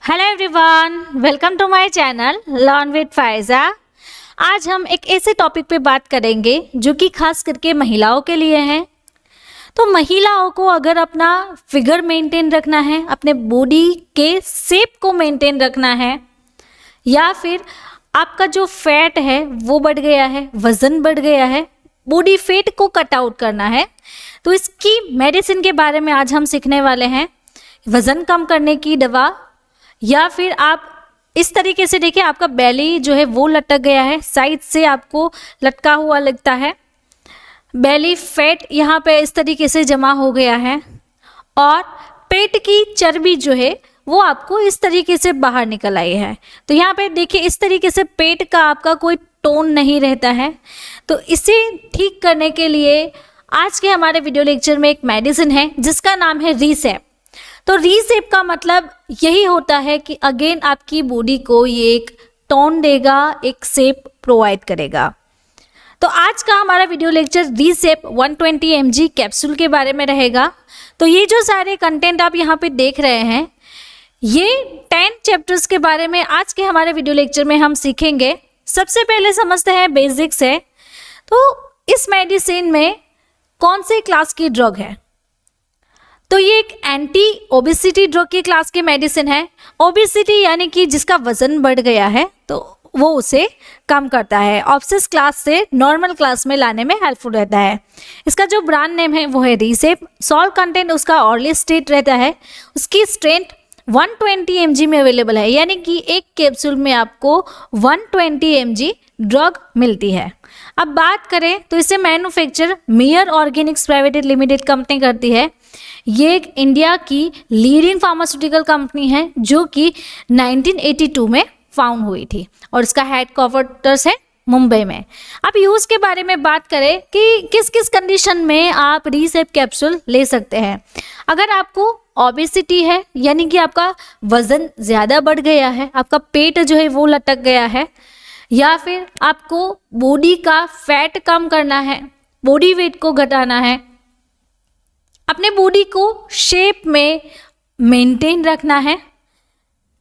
Hello everyone, welcome to my channel learn with Faiza. आज हम एक ऐसे टॉपिक पे बात करेंगे जो कि खास करके महिलाओं के लिए है। तो महिलाओं को अगर अपना फिगर मेंटेन रखना है, अपने बॉडी के शेप को मेंटेन रखना है, या फिर आपका जो फैट है वो बढ़ गया है, वजन बढ़ गया है, बॉडी फैट को कट आउट करना है, तो इसकी मेडिसिन के बारे में आज हम सीखने वाले हैं। वजन कम करने की दवा, या फिर आप इस तरीके से देखिए, आपका बेली जो है वो लटक गया है, साइड से आपको लटका हुआ लगता है, बेली फैट यहाँ पे इस तरीके से जमा हो गया है, और पेट की चर्बी जो है वो आपको इस तरीके से बाहर निकल आई है। तो यहाँ पे देखिए, इस तरीके से पेट का आपका कोई टोन नहीं रहता है। तो इसे ठीक करने के लिए आज के हमारे वीडियो लेक्चर में एक मेडिसिन है जिसका नाम है रीसेप। तो रीसेप का मतलब यही होता है कि अगेन आपकी बॉडी को ये एक टोन देगा, एक शेप प्रोवाइड करेगा। तो आज का हमारा वीडियो लेक्चर रीसेप 120 mg कैप्सूल के बारे में रहेगा। तो ये जो सारे कंटेंट आप यहाँ पे देख रहे हैं, ये 10 चैप्टर्स के बारे में आज के हमारे वीडियो लेक्चर में हम सीखेंगे। सबसे पहले समझते हैं बेसिक्स है। तो इस मेडिसिन में कौन से क्लास की ड्रग है? तो ये एक एंटी ओबेसिटी ड्रग की क्लास की मेडिसिन है। ओबेसिटी यानी कि जिसका वजन बढ़ गया है, तो वो उसे कम करता है, ऑब्सेस क्लास से नॉर्मल क्लास में लाने में हेल्पफुल रहता है। इसका जो ब्रांड नेम है वो है रीसेप। सॉल्ट कंटेंट उसका ऑर्ली स्टेट रहता है। उसकी स्ट्रेंथ 120 mg में अवेलेबल है, यानी कि एक कैप्सूल में आपको 120 mg ड्रग मिलती है। अब बात करें तो इसे manufacture mayor Organics private limited company करती है। ये एक इंडिया की लीडिंग फार्मास्यूटिकल कंपनी है जो कि 1982 में फाउंड हुई थी, और इसका हेडक्वार्टर्स है मुंबई में। अब यूज़ के बारे में बात करें कि किस किस कंडीशन में आप रीसेप कैप्सूल ले सकते हैं। अगर आपको ओबेसिटी है, यानी कि आपका वज़न ज़्यादा बढ़ गया है, आपका पेट जो है वो लटक गया है, या फिर आपको बॉडी का फैट कम करना है, बॉडी वेट को घटाना है, अपने बॉडी को शेप में मेंटेन रखना है,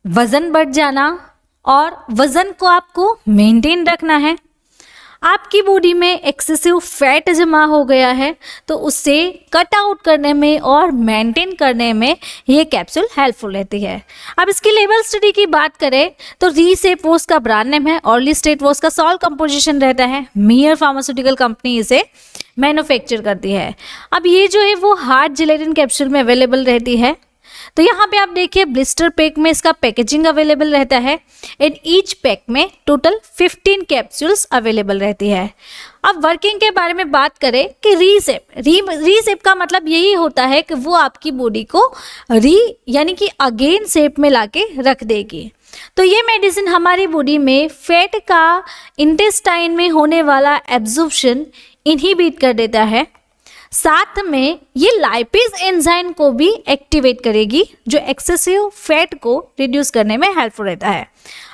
वज़न बढ़ जाना और वज़न को आपको मेंटेन रखना है, आपकी बॉडी में एक्सेसिव फैट जमा हो गया है, तो उससे कट आउट करने में और मेंटेन करने में ये कैप्सूल हेल्पफुल रहती है। अब इसकी लेवल स्टडी की बात करें तो रीसेप वो उसका ब्रांड नेम है, अर्ली स्टेट वो उसका सॉल्ट कंपोजिशन रहता है। मेयर फार्मास्यूटिकल कंपनी इसे मैन्युफैक्चर करती है। अब ये जो है वो हार्ड जिलेटिन कैप्सूल में अवेलेबल रहती है। तो यहाँ पे आप देखिए, ब्लिस्टर पैक में इसका पैकेजिंग अवेलेबल रहता है, एंड ईच पैक में टोटल 15 कैप्सूल्स अवेलेबल रहती है। अब वर्किंग के बारे में बात करें कि रीसेप का मतलब यही होता है कि वो आपकी बॉडी को यानी कि अगेन शेप में लाके रख देगी। तो ये मेडिसिन हमारी बॉडी में फैट का इंटेस्टाइन में होने वाला एब्जॉर्प्शन इनहिबिट कर देता है। साथ में ये लाइपेज एंजाइम को भी एक्टिवेट करेगी, जो एक्सेसिव फैट को रिड्यूस करने में हेल्पफुल रहता है।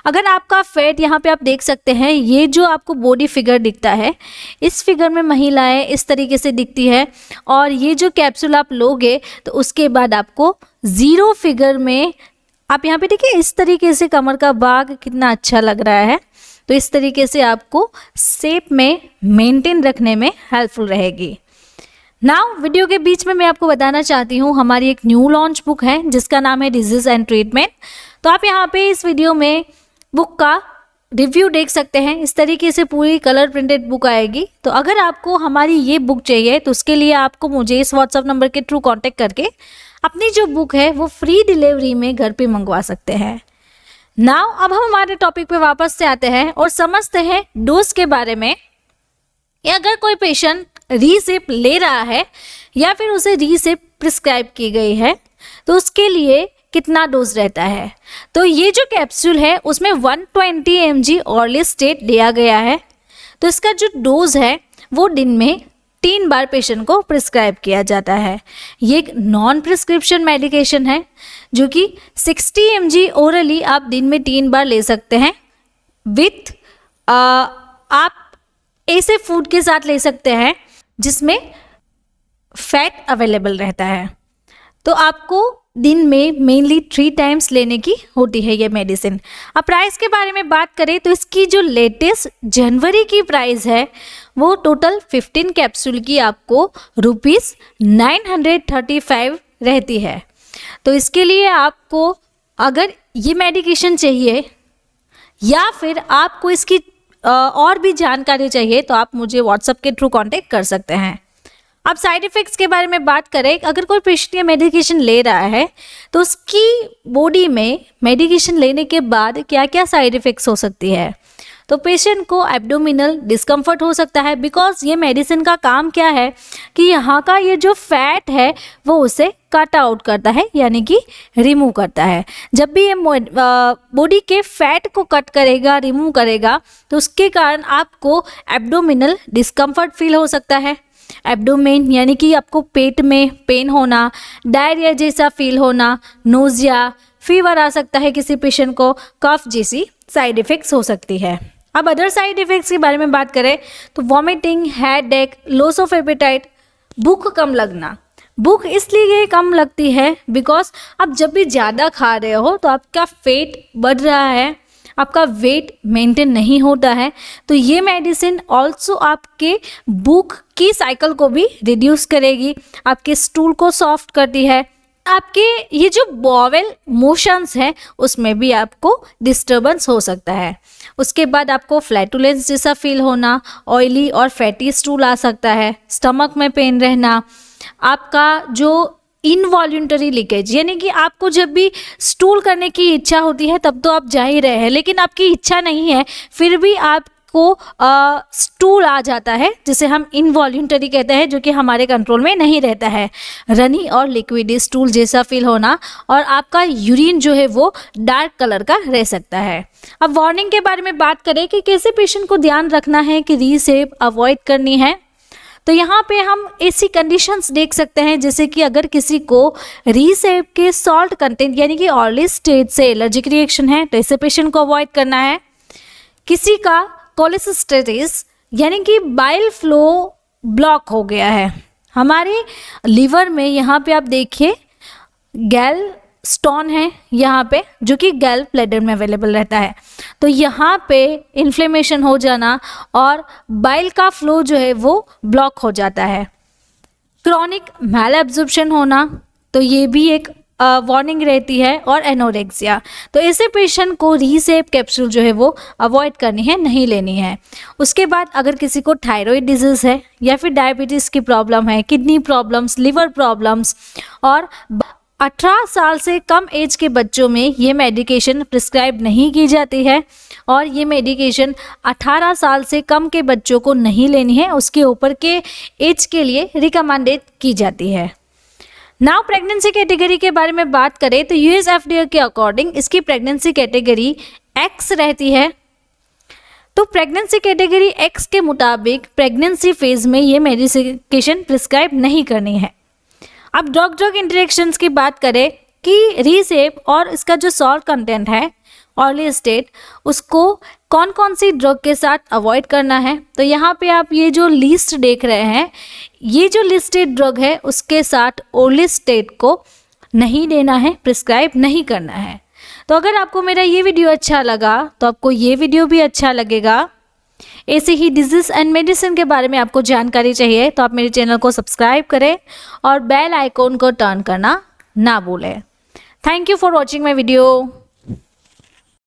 अगर आपका फैट, यहाँ पे आप देख सकते हैं, ये जो आपको बॉडी फिगर दिखता है, इस फिगर में महिलाएं इस तरीके से दिखती है, और ये जो कैप्सूल आप लोगे तो उसके बाद आपको जीरो फिगर में, आप यहाँ पे देखिए इस तरीके से कमर का भाग कितना अच्छा लग रहा है। तो इस तरीके से आपको शेप में मेंटेन रखने में हेल्पफुल रहेगी। नाउ वीडियो के बीच में मैं आपको बताना चाहती हूँ, हमारी एक न्यू लॉन्च बुक है जिसका नाम है डिजीज एंड ट्रीटमेंट। तो आप यहाँ पे इस वीडियो में बुक का रिव्यू देख सकते हैं। इस तरीके से पूरी कलर प्रिंटेड बुक आएगी। तो अगर आपको हमारी ये बुक चाहिए तो उसके लिए आपको मुझे इस व्हाट्सएप नंबर के थ्रू कॉन्टेक्ट करके अपनी जो बुक है वो फ्री डिलीवरी में घर पे मंगवा सकते हैं। नाउ अब हम हमारे टॉपिक पे वापस से आते हैं और समझते हैं डोज के बारे में। अगर कोई पेशेंट रीसेप ले रहा है या फिर उसे रीसेप प्रिस्क्राइब की गई है तो उसके लिए कितना डोज रहता है। तो ये जो कैप्सूल है उसमें 120 mg ऑर्ली स्टेट दिया गया है। तो इसका जो डोज है वो दिन में 3 बार पेशेंट को प्रिस्क्राइब किया जाता है। ये एक नॉन प्रिस्क्रिप्शन मेडिकेशन है जो कि 60 mg ओरली आप दिन में 3 बार ले सकते हैं, विथ आप ऐसे फूड के साथ ले सकते हैं जिसमें फैट अवेलेबल रहता है। तो आपको दिन में मेनली 3 टाइम्स लेने की होती है ये मेडिसिन। अब प्राइस के बारे में बात करें तो इसकी जो लेटेस्ट जनवरी की प्राइस है वो टोटल 15 कैप्सूल की आपको ₹935 रहती है। तो इसके लिए आपको अगर ये मेडिकेशन चाहिए या फिर आपको इसकी और भी जानकारी चाहिए तो आप मुझे व्हाट्सएप के थ्रू कांटेक्ट कर सकते हैं। अब साइड इफ़ेक्ट्स के बारे में बात करें, अगर कोई पेशेंट ये मेडिकेशन ले रहा है तो उसकी बॉडी में मेडिकेशन लेने के बाद क्या क्या साइड इफ़ेक्ट्स हो सकती है। तो पेशेंट को एब्डोमिनल डिस्कम्फर्ट हो सकता है, बिकॉज ये मेडिसिन का काम क्या है कि यहाँ का ये जो फैट है वो उसे कट आउट करता है, यानी कि रिमूव करता है। जब भी ये बॉडी के फैट को कट करेगा, रिमूव करेगा, तो उसके कारण आपको एब्डोमिनल डिस्कम्फर्ट फील हो सकता है। एब्डोमेन यानी कि आपको पेट में पेन होना, डायरिया जैसा फील होना, नोजिया, फीवर आ सकता है किसी पेशेंट को, कफ जैसी साइड इफ़ेक्ट्स हो सकती है। अब अदर साइड इफ़ेक्ट्स के बारे में बात करें तो vomiting, headache, loss of appetite, भूख कम लगना। भूख इसलिए कम लगती है बिकॉज आप जब भी ज़्यादा खा रहे हो तो आपका पेट बढ़ रहा है, आपका वेट मेंटेन नहीं होता है। तो ये मेडिसिन ऑल्सो आपके भूख की साइकिल को भी रिड्यूस करेगी, आपके स्टूल को सॉफ्ट करती है, आपके ये जो बॉवेल मोशंस हैं उसमें भी आपको डिस्टर्बेंस हो सकता है। उसके बाद आपको फ्लैटुलेंस जैसा फील होना, ऑयली और फैटी स्टूल आ सकता है, स्टमक में पेन रहना, आपका जो इनवॉल्यूंटरी लीकेज यानी कि आपको जब भी स्टूल करने की इच्छा होती है तब तो आप जा ही रहे हैं, लेकिन आपकी इच्छा नहीं है फिर भी आपको स्टूल आ जाता है, जिसे हम इनवॉल्यूंटरी कहते हैं, जो कि हमारे कंट्रोल में नहीं रहता है। रनी और लिक्विडी स्टूल जैसा फील होना और आपका यूरिन जो है वो डार्क कलर का रह सकता है। अब वार्निंग के बारे में बात करें कि कैसे पेशेंट को ध्यान रखना है कि रीसेप अवॉइड करनी है, तो यहाँ पे हम ऐसी कंडीशंस देख सकते हैं जैसे कि अगर किसी को रीसेप के सॉल्ट कंटेंट यानी कि अर्ली स्टेज से एलर्जिक रिएक्शन है तो ऐसे पेशेंट को अवॉइड करना है। किसी का कोलेसिस्टेटिस यानी कि बाइल फ्लो ब्लॉक हो गया है हमारे लीवर में, यहाँ पे आप देखिए गैल स्टोन है यहाँ पे जो कि गैल ब्लैडर में अवेलेबल रहता है, तो यहाँ पे इन्फ्लेमेशन हो जाना और बाइल का फ्लो जो है वो ब्लॉक हो जाता है। क्रॉनिक मैल एब्जॉर्प्शन होना, तो ये भी एक वार्निंग रहती है, और एनोरेक्सिया। तो ऐसे पेशेंट को रीसेप कैप्सूल जो है वो अवॉइड करनी है, नहीं लेनी है। उसके बाद अगर किसी को थायराइड डिजीज़ है या फिर डायबिटीज़ की प्रॉब्लम है, किडनी प्रॉब्लम्स, लिवर प्रॉब्लम्स, और 18 साल से कम एज के बच्चों में ये मेडिकेशन प्रिस्क्राइब नहीं की जाती है, और ये मेडिकेशन 18 साल से कम के बच्चों को नहीं लेनी है, उसके ऊपर के एज के लिए रिकमेंडेड की जाती है। नाउ प्रेगनेंसी कैटेगरी के बारे में बात करें तो यूएस एफडीए के अकॉर्डिंग इसकी प्रेगनेंसी कैटेगरी एक्स रहती है। तो प्रेगनेंसी कैटेगरी एक्स के मुताबिक प्रेगनेंसी फेज में ये मेडिकेशन प्रिस्क्राइब नहीं करनी है। अब ड्रग ड्रग इंटरेक्शंस की बात करें कि रीसेप और इसका जो सॉल्ट कंटेंट है अर्ली स्टेट, उसको कौन कौन सी ड्रग के साथ अवॉइड करना है, तो यहाँ पे आप ये जो लिस्ट देख रहे हैं, ये जो लिस्टेड ड्रग है उसके साथ अर्ली स्टेट को नहीं देना है, प्रिस्क्राइब नहीं करना है। तो अगर आपको मेरा ये वीडियो अच्छा लगा तो आपको ये वीडियो भी अच्छा लगेगा। ऐसे ही डिजीज़ एंड मेडिसिन के बारे में आपको जानकारी चाहिए तो आप मेरे चैनल को सब्सक्राइब करें और बेल आइकॉन को टर्न करना ना भूलें। Thank you for watching my video.